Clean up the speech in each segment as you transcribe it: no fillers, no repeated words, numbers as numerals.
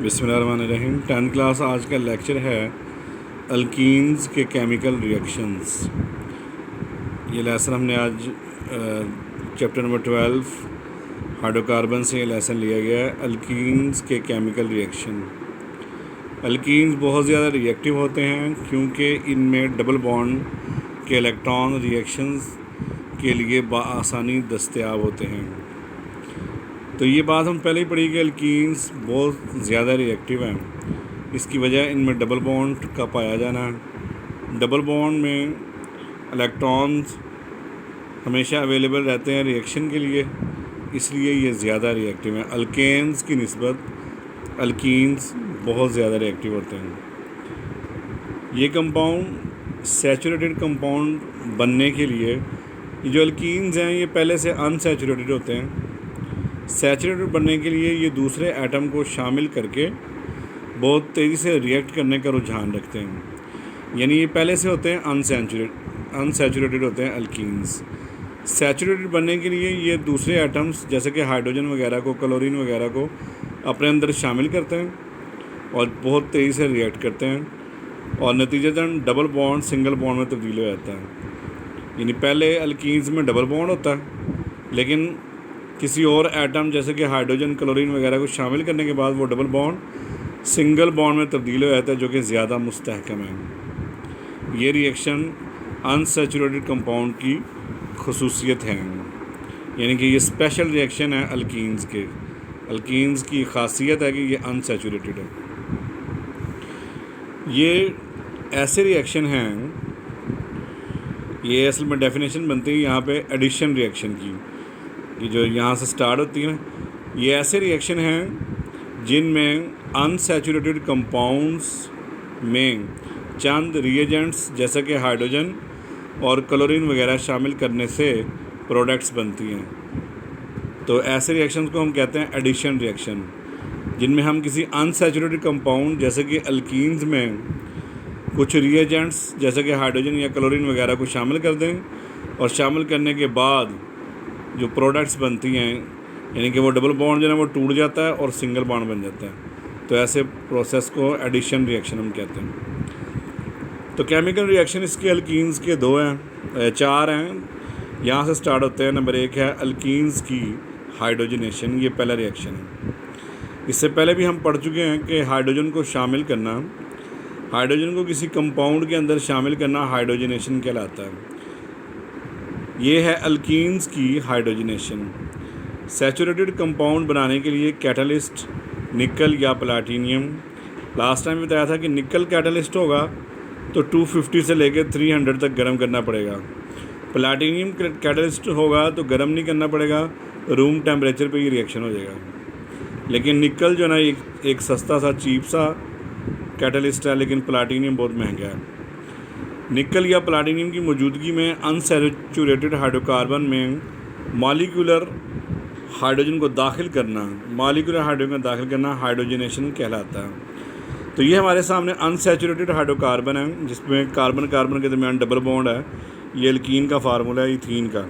बिस्मिल्लाहिर्रहमानिर्रहीम। 10th class आज का लेक्चर है अल्कीन्स के केमिकल रिएक्शंस। ये लेसन हमने आज चैप्टर नंबर 12 हाइड्रोकार्बन से ये लेसन लिया गया है, अल्कीन्स के केमिकल रिएक्शन। अल्कीन्स बहुत ज़्यादा रिएक्टिव होते हैं क्योंकि इनमें डबल बॉन्ड के इलेक्ट्रॉन रिएक्शंस के लिए आसानी दस्तयाब होते हैं। तो ये बात हम पहले ही पढ़ी कि अल्कीन्स बहुत ज़्यादा रिएक्टिव हैं। इसकी वजह इनमें डबल बॉन्ड का पाया जाना है। डबल बॉन्ड में इलेक्ट्रॉन्स हमेशा अवेलेबल रहते हैं रिएक्शन के लिए, इसलिए ये ज़्यादा रिएक्टिव हैं। अल्केन्स की निस्बत अल्कीन्स बहुत ज़्यादा रिएक्टिव होते हैं। ये कंपाउंड सैचुरेटेड कंपाउंड बनने के लिए, ये जो अल्कीन्स हैं ये पहले से अनसैचुरेटेड होते हैं। सैचुरेटेड बनने के लिए ये दूसरे एटम को शामिल करके बहुत तेज़ी से रिएक्ट करने का रुझान रखते हैं, यानी ये पहले से होते हैं अनसैचुरेटेड होते हैं अल्कीन्स। सैचुरेटेड बनने के लिए ये दूसरे एटम्स जैसे कि हाइड्रोजन वगैरह को, क्लोरीन वगैरह को अपने अंदर शामिल करते हैं और बहुत तेज़ी से रिएक्ट करते हैं और नतीजतन डबल बॉन्ड सिंगल बॉन्ड में तब्दील हो जाता है। यानी पहले अल्कीन्स में डबल बॉन्ड होता है, लेकिन किसी और एटम जैसे कि हाइड्रोजन, क्लोरीन वगैरह को शामिल करने के बाद वो डबल बॉन्ड सिंगल बॉन्ड में तब्दील हो जाता है, जो कि ज़्यादा मुस्तहकम है। ये रिएक्शन अनसैचुरेटेड कंपाउंड की खसूसियत है, यानी कि ये स्पेशल रिएक्शन है अल्कीन्स के। अल्कीन्स की खासियत है कि ये अनसैचुरेटेड है। ये ऐसे रिएक्शन हैं, ये असल में डेफिनेशन बनती है यहाँ पे एडिशन रिएक्शन की, कि जो यहाँ से स्टार्ट होती है ना, ये ऐसे रिएक्शन हैं जिनमें अनसैचुरेटेड कंपाउंड्स में चंद रिएजेंट्स जैसे कि हाइड्रोजन और क्लोरीन वगैरह शामिल करने से प्रोडक्ट्स बनती हैं। तो ऐसे रिएक्शंस को हम कहते हैं एडिशन रिएक्शन, जिनमें हम किसी अनसैचुरेटेड कंपाउंड जैसे कि अल्कीन्स में कुछ रिएजेंट्स जैसे कि हाइड्रोजन या क्लोरीन वगैरह को शामिल कर दें और शामिल करने के बाद जो प्रोडक्ट्स बनती हैं, यानी कि वो डबल बॉन्ड जो है वो टूट जाता है और सिंगल बॉन्ड बन जाता है। तो ऐसे प्रोसेस को एडिशन रिएक्शन हम कहते हैं। तो केमिकल रिएक्शन इसके अल्कीन्स के चार हैं, यहाँ से स्टार्ट होते हैं। नंबर 1 है अल्कीन्स की हाइड्रोजनेशन। ये पहला रिएक्शन है। इससे पहले भी हम पढ़ चुके हैं कि हाइड्रोजन को शामिल करना, हाइड्रोजन को किसी कंपाउंड के अंदर शामिल करना हाइड्रोजनेशन कहलाता है। ये है अल्कीन्स की हाइड्रोजनेशन। सैचुरेटेड कंपाउंड बनाने के लिए कैटलिस्ट निकल या प्लाटीनियम, लास्ट टाइम बताया था कि निकल कैटलिस्ट होगा तो 250 से लेकर 300 तक गर्म करना पड़ेगा। प्लाटीनियम कैटलिस्ट होगा तो गर्म नहीं करना पड़ेगा, रूम टेम्परेचर पे ये रिएक्शन हो जाएगा। लेकिन निकल जो है ना एक सस्ता सा चीप सा कैटलिस्ट है, लेकिन प्लाटीनियम बहुत महंगा है। निकल या प्लाटीनियम की मौजूदगी में अनसैचुरेटेड हाइड्रोकार्बन में मॉलिक्यूलर हाइड्रोजन को दाखिल करना हाइड्रोजनेशन कहलाता है। तो ये हमारे सामने अनसैचुरेटेड हाइड्रोकार्बन है जिसमें कार्बन कार्बन के दरमियान डबल बॉन्ड है। ये अल्कीन का फार्मूला है इथीन का।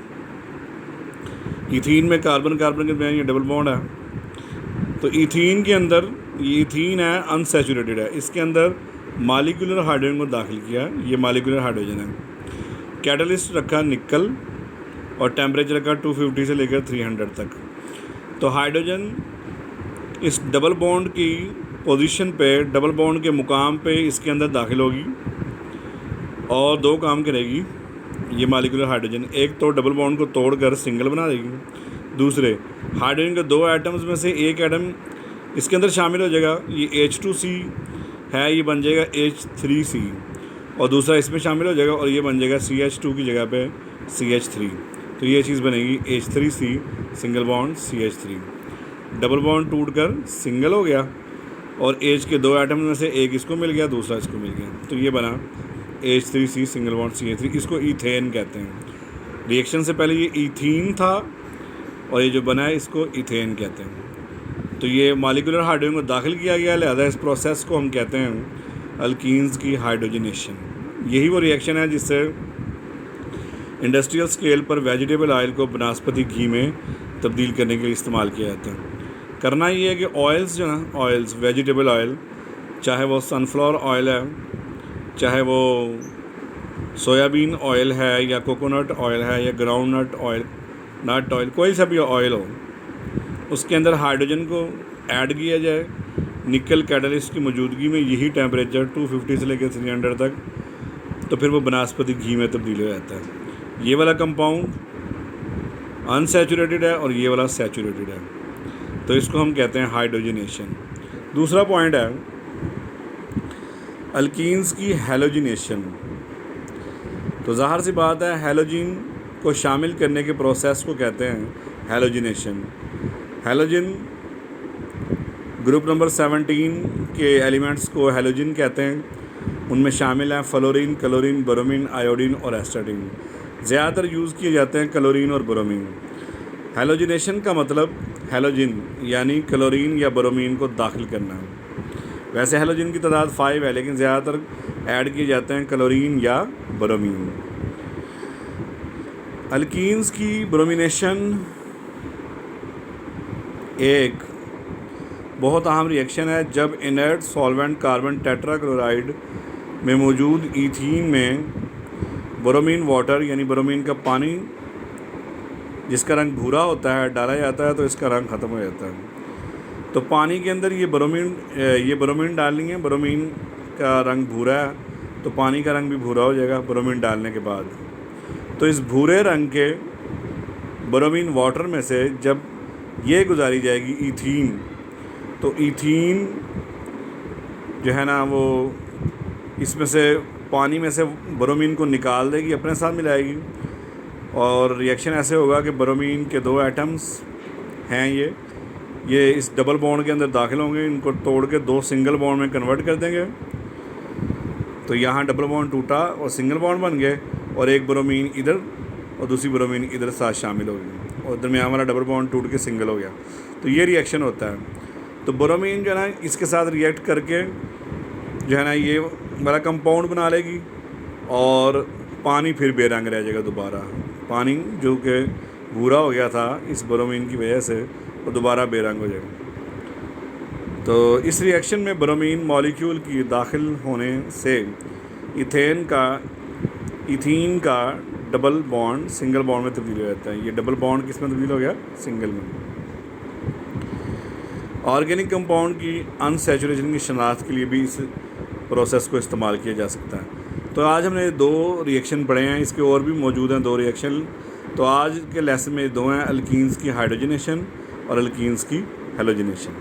इथीन में कार्बन कार्बन के दरमियान ये डबल बॉन्ड है। तो इथीन के अंदर, ये इथीन है अनसैचुरेटेड है, इसके अंदर मॉलिक्यूलर हाइड्रोजन को दाखिल किया, ये मॉलिक्यूलर हाइड्रोजन है। कैटलिस्ट रखा निकल और टेम्परेचर रखा 250 से लेकर 300 तक। तो हाइड्रोजन इस डबल बॉन्ड की पोजीशन पे, डबल बॉन्ड के मुकाम पे इसके अंदर दाखिल होगी और दो काम करेगी ये मॉलिक्यूलर हाइड्रोजन। एक तो डबल बॉन्ड को तोड़कर सिंगल बना देगी, दूसरे हाइड्रोजन के दो एटम्स में से एक एटम इसके अंदर शामिल हो जाएगा। ये H2C है, ये बन जाएगा H3C और दूसरा इसमें शामिल हो जाएगा और ये बन जाएगा CH2 की जगह पे CH3। तो ये चीज़ बनेगी H3C single bond CH3। Double bond टूट कर सिंगल हो गया और H के दो एटम में से एक इसको मिल गया, दूसरा इसको मिल गया, तो ये बना H3C सिंगल बॉन्ड CH3। इसको इथेन कहते हैं। रिएक्शन से पहले ये इथीन था और ये जो बना है इसको इथेन कहते हैं। तो ये मॉलिक्यूलर हाइड्रोजन को दाखिल किया गया, लिहाजा इस प्रोसेस को हम कहते हैं अल्कीन्स की हाइड्रोजनेशन। यही वो रिएक्शन है जिससे इंडस्ट्रियल स्केल पर वेजिटेबल ऑयल को वनस्पति घी में तब्दील करने के लिए इस्तेमाल किया जाता है। करना ये है कि ऑयल्स जो ना, ऑयल्स वेजिटेबल ऑयल, चाहे वो सनफ्लावर ऑयल है, चाहे वो सोयाबीन ऑयल है, या कोकोनट ऑयल है, या ground nut oil, nut oil, कोई सा भी ऑयल हो, उसके अंदर हाइड्रोजन को ऐड किया जाए निकल कैटलिस्ट की मौजूदगी में, यही टेम्परेचर 250 से लेकर 300 तक, तो फिर वो बनस्पति घी में तब्दील हो जाता है। ये वाला कंपाउंड अनसैचुरेटेड है और ये वाला सैचुरेटेड है, तो इसको हम कहते हैं हाइड्रोजनेशन। दूसरा पॉइंट है अल्कीन्स की हैलोजिनेशन। तो ज़ाहिर सी बात है हैलोजिन को शामिल करने के प्रोसेस को कहते हैं हैलोजिनेशन। हैलोजिन ग्रुप नंबर 17 के एलिमेंट्स को हैलोजिन कहते हैं। उनमें शामिल हैं फ्लोरीन, क्लोरीन, ब्रोमीन, आयोडीन और एस्टाडीन। ज़्यादातर यूज़ किए जाते हैं क्लोरीन और ब्रोमीन। हैलोजिनेशन का मतलब हैलोजिन यानी क्लोरीन या ब्रोमीन को दाखिल करना है। वैसे हैलोजिन की तादाद 5 है, लेकिन ज़्यादातर ऐड किए जाते हैं क्लोरीन या ब्रोमीन। अल्कीन्स की ब्रोमिनेशन एक बहुत अहम रिएक्शन है जब इनर्ट सॉल्वेंट कार्बन टेट्राक्लोराइड में मौजूद ईथीन में ब्रोमीन वाटर यानी ब्रोमीन का पानी जिसका रंग भूरा होता है डाला जाता है, तो इसका रंग ख़त्म हो जाता है। तो पानी के अंदर ये ब्रोमीन डालनी है, ब्रोमीन का रंग भूरा है तो पानी का रंग भी भूरा हो जाएगा ब्रोमीन डालने के बाद। तो इस भूरे रंग के ब्रोमीन वाटर में से जब ये गुजारी जाएगी ईथीन, तो ईथीन जो है ना वो इसमें से पानी में से ब्रोमीन को निकाल देगी, अपने साथ मिलाएगी, और रिएक्शन ऐसे होगा कि ब्रोमीन के 2 एटम्स हैं ये इस डबल बॉन्ड के अंदर दाखिल होंगे, इनको तोड़ के 2 सिंगल बॉन्ड में कन्वर्ट कर देंगे। तो यहाँ डबल बॉन्ड टूटा और सिंगल बॉन्ड बन गए, और एक ब्रोमीन इधर और दूसरी ब्रोमीन इधर साथ शामिल हो गई, और दरमियान वाला डबल बॉन्ड टूट के सिंगल हो गया। तो ये रिएक्शन होता है। तो ब्रोमीन जो है ना इसके साथ रिएक्ट करके जो है ना ये वाला कंपाउंड बना लेगी, और पानी फिर बेरंग रह जाएगा दोबारा। पानी जो कि भूरा हो गया था इस ब्रोमीन की वजह से, वो दोबारा बेरंग हो जाएगा। तो इस रिएक्शन में ब्रोमीन मॉलिक्यूल की दाखिल होने से इथीन का डबल बॉन्ड सिंगल बॉन्ड में तब्दील हो जाता है। ये डबल बॉन्ड किस में तब्दील हो गया? सिंगल में। ऑर्गेनिक कंपाउंड की अनसैचुरेशन की शनाख्त के लिए भी इस प्रोसेस को इस्तेमाल किया जा सकता है। तो आज हमने 2 रिएक्शन पढ़े हैं, इसके और भी मौजूद हैं 2 रिएक्शन। तो आज के लेसन में 2 हैं, अल्कीन्स की हाइड्रोजनेशन और अल्कीन्स की हैलोजनेशन।